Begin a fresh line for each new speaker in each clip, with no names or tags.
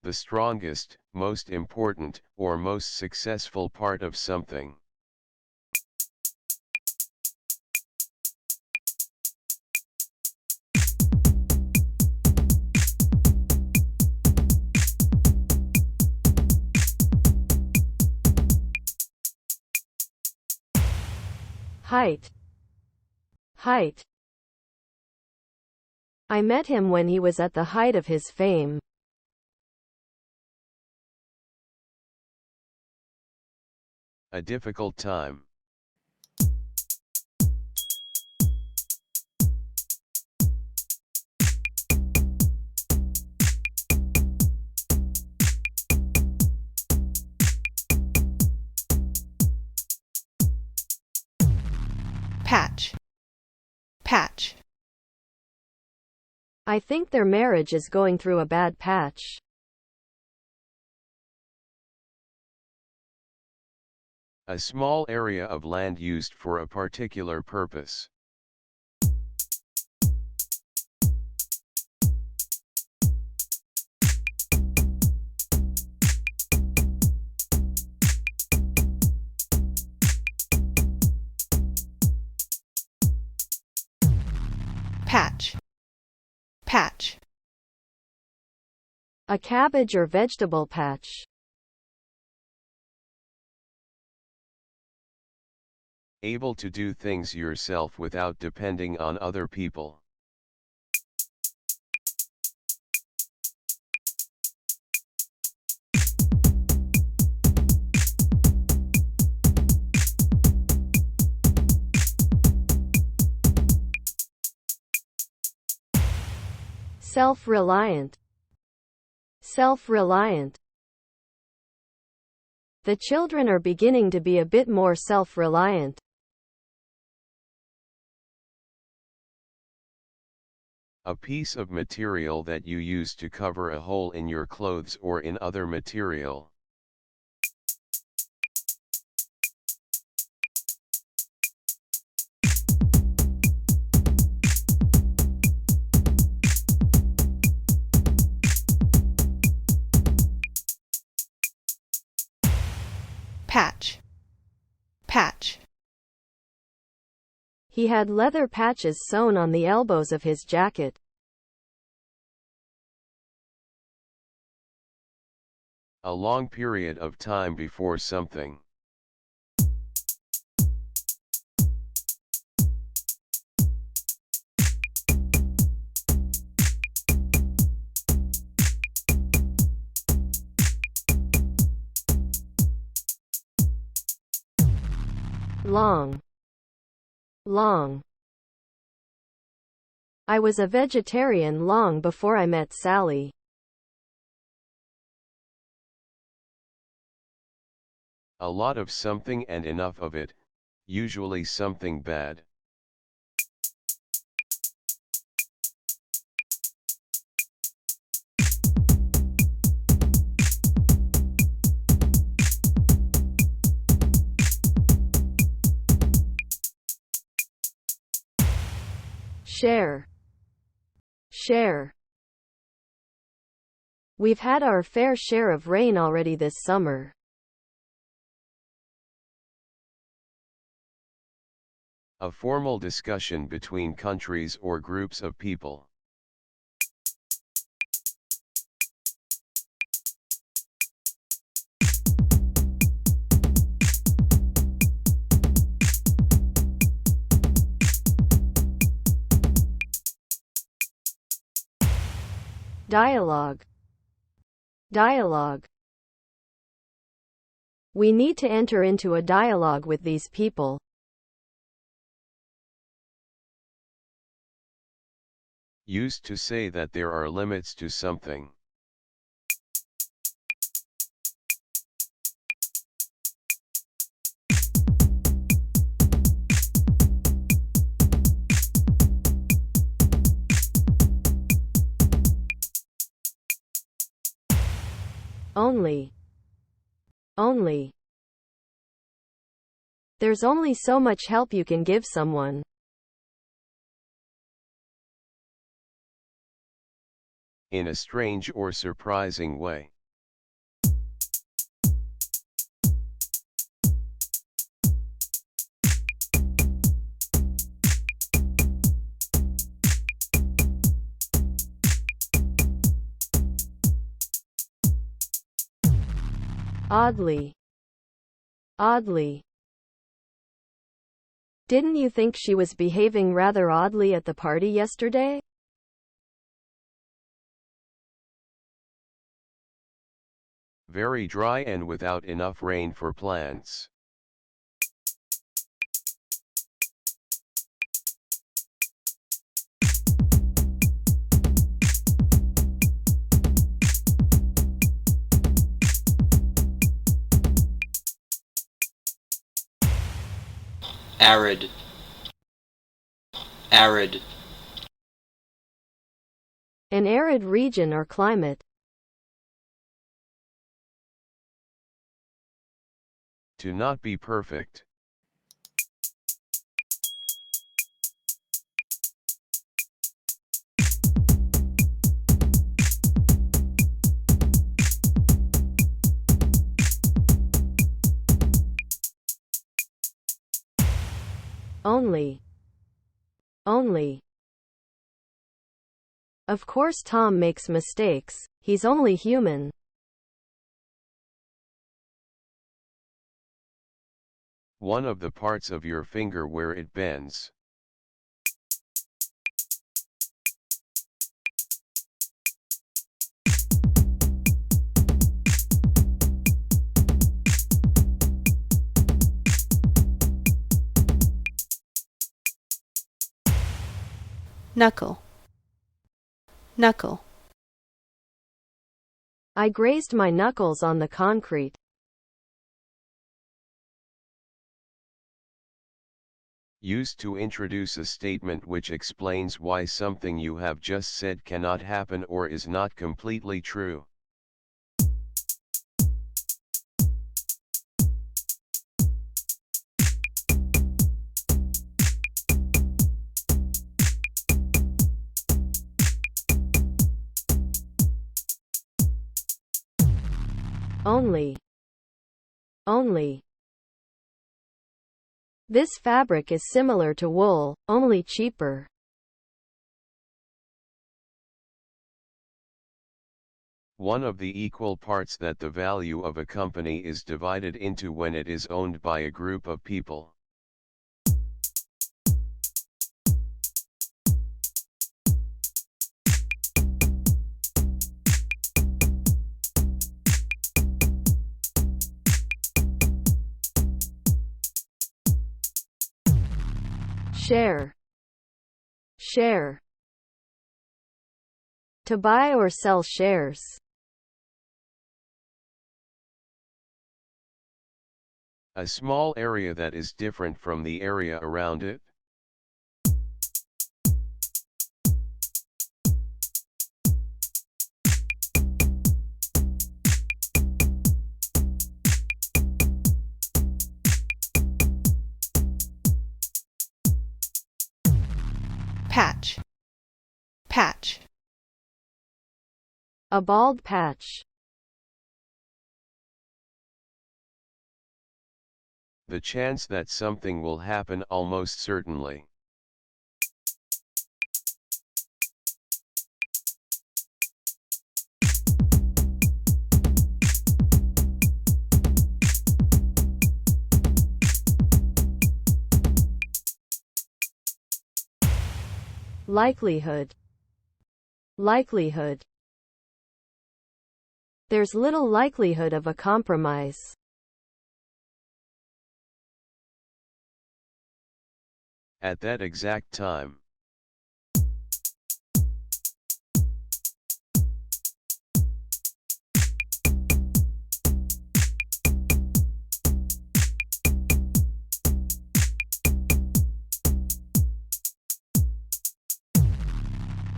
the strongest, most important, or most successful part of something.
Height. Height. I met him when he was at the height of his fame.
A difficult time.
Patch. Patch.
I think their marriage is going through a bad patch.
A small area of land used for a particular purpose.
Patch. Patch.
A cabbage or vegetable patch.
Able to do things yourself without depending on other people.
Self-reliant. Self-reliant. The children are beginning to be a bit more self-reliant.
A piece of material that you use to cover a hole in your clothes or in other material.
Patch. Patch.
He had leather patches sewn on the elbows of his jacket.
A long period of time before something.
Long. Long. I was a vegetarian long before I met Sally.
A lot of something and enough of it, usually something bad.
Share. Share. We've had our fair share of rain already this summer.
A formal discussion between countries or groups of people.
Dialogue. Dialogue. We need to enter into a dialogue with these people.
Used to say that there are limits to something.
Only. Only. There's only so much help you can give someone.
In a strange or surprising way.
Oddly. Oddly. Didn't you think she was behaving rather oddly at the party yesterday?
Very dry and without enough rain for plants.
Arid. Arid.
An arid region or climate.
To not be perfect.
Only. Only. Of course Tom makes mistakes, he's only human.
One of the parts of your finger where it bends.
Knuckle. Knuckle.
I grazed my knuckles on the concrete.
Used to introduce a statement which explains why something you have just said cannot happen or is not completely true.
Only. Only. This fabric is similar to wool, only cheaper.
One of the equal parts that the value of a company is divided into when it is owned by a group of people.
Share. Share. To buy or sell shares.
A small area that is different from the area around it.
Patch. Patch.
A bald patch.
The chance that something will happen almost certainly.
Likelihood. Likelihood. There's little likelihood of a compromise.
At that exact time.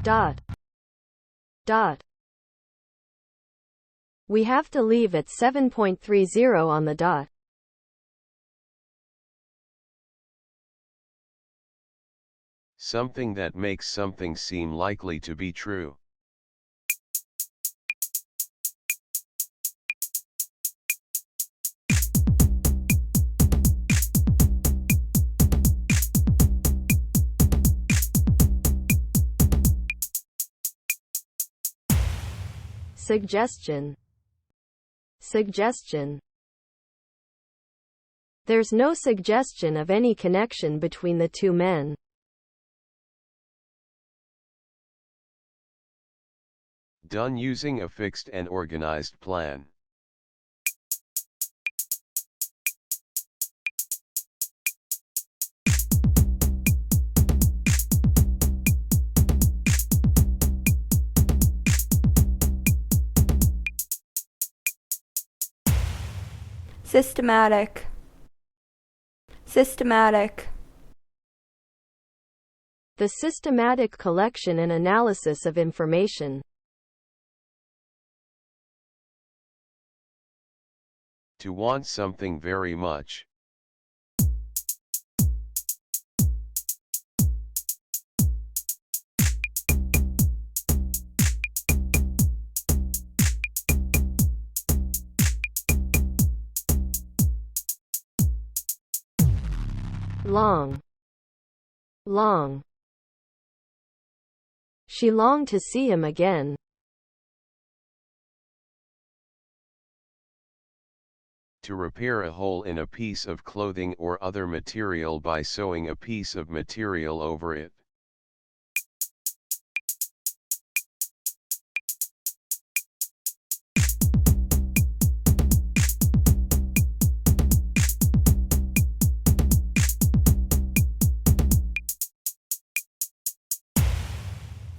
Dot. Dot. We have to leave at 7:30 on the dot.
Something that makes something seem likely to be true.
Suggestion. Suggestion. There's no suggestion of any connection between the two men.
Done using a fixed and organized plan.
Systematic. Systematic.
The systematic collection and analysis of information.
To want something very much.
Long. Long. She longed to see him again.
To repair a hole in a piece of clothing or other material by sewing a piece of material over it.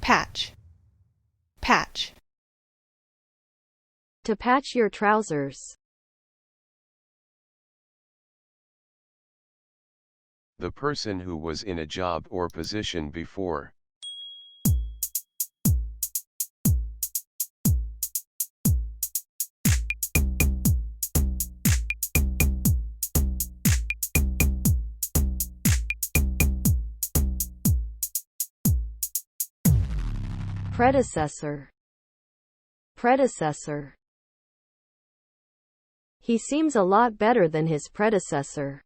Patch. Patch.
To patch your trousers.
The person who was in a job or position before.
Predecessor. Predecessor. He seems a lot better than his predecessor.